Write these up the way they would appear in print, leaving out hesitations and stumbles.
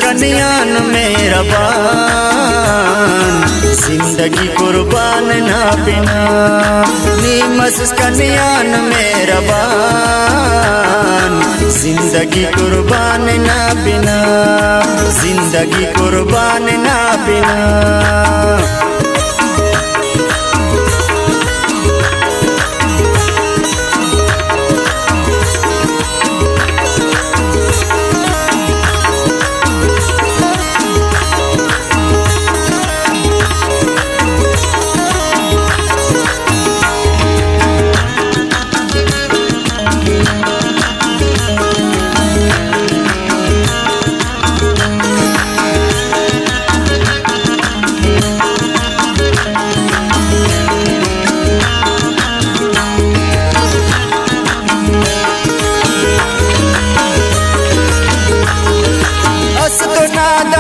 कन्यान मेहरबान, जिंदगी कुर्बान ना बिना। नीमस कन्यान मेहरबान, जिंदगी कुर्बान ना बिना, जिंदगी कुर्बान ना बिना।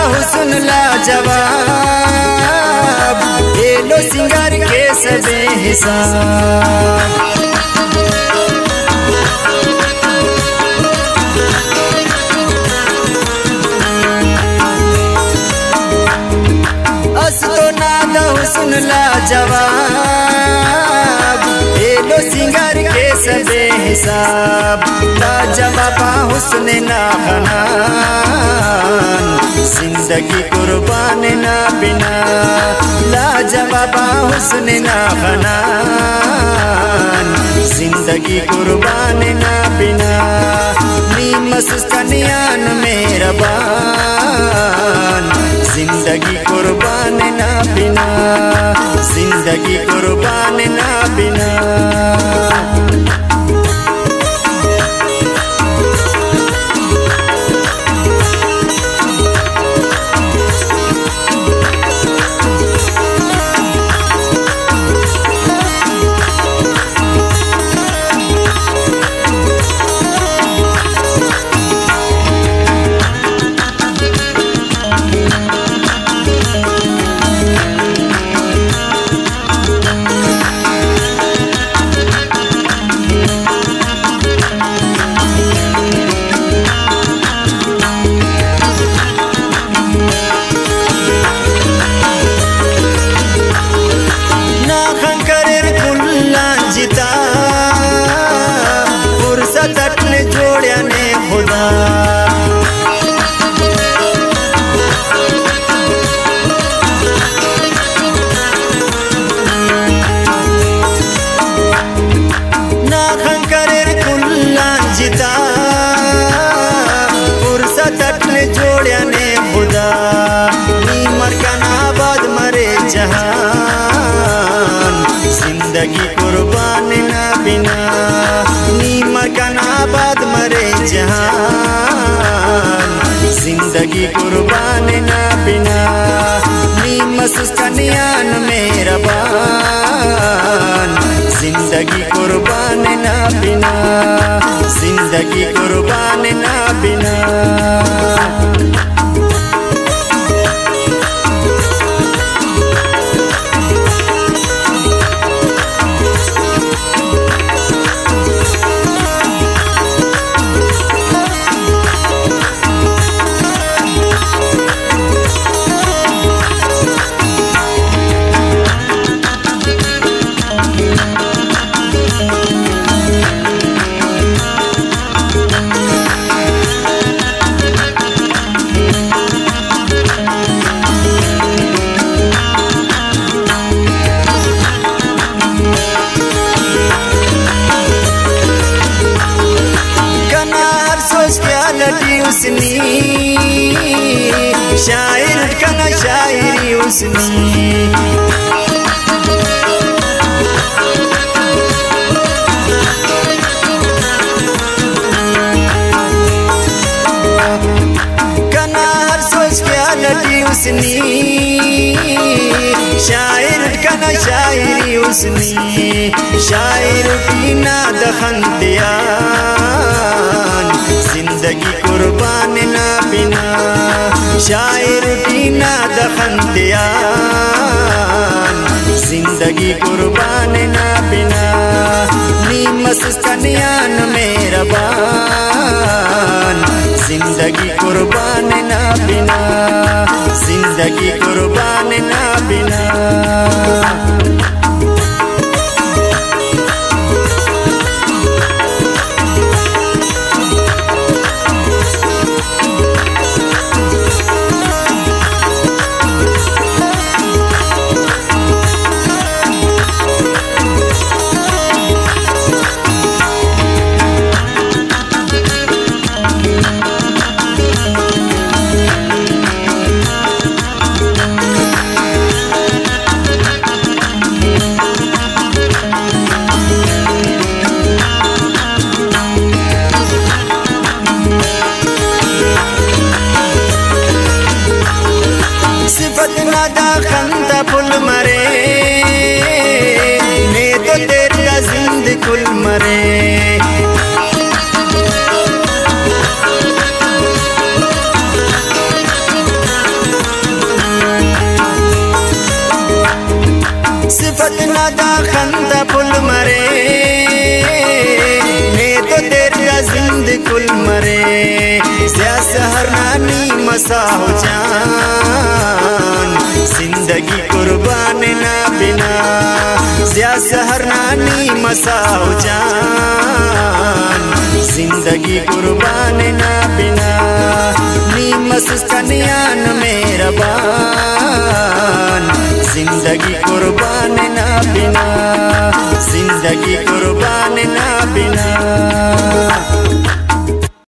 हुस्न लाजवाब, ये लो सिंगार के सबे हिसाब। तो नादा हुस्न लाजवाब, ये लो सिंगार के सबे हिसाब। लाजवाब हुस्न ना खनान, जिंदगी कुर्बान ना बिना। लाजवाब हुस्न ना खनान, जिंदगी कुर्बान ना बिना। नीमस कन्यान मेहरबान, जिंदगी कुर्बान ना बिना, जिंदगी कुर्बान ना बिना। जिंदगी कुर्बान ना बिना। नीमर कनाबाद मरे जहान, जिंदगी कुर्बान ना बिना। नीमस कन्यान मेहरबान, जिंदगी कुर्बान ना बिना, जिंदगी कुर्बान ना बिना। शायर कना शायरी उसनी। कना हर सोच क्या लटी उसनी, शायर कना शायरी उसनी। शायर की ना दखन दियान, जिंदगी कुर्बान ना बिना। शायर की ना दखन दियान, जिंदगी कुर्बान ना बिना। नीमस कन्यान मेहरबान, जिंदगी जिंदगी कुर्बान ना बिना, जिंदगी कुर्बान ना बिना। सिफत नादा खंदा फुल मरे, मैं तो तेरा जिंद कुल मरे। सिफत नादा खंदा फुल मरे, मैं तो तेरा जिंद कुल मरे। सहर नानी मसा हो जान, जिंदगी कुर्बान ना बिना। सहर नानी मसा हो जान, जिंदगी कुर्बान ना बिना। नीमस कन्यान मेरा बान, जिंदगी कुर्बान ना बिना, जिंदगी कुर्बान ना बिना।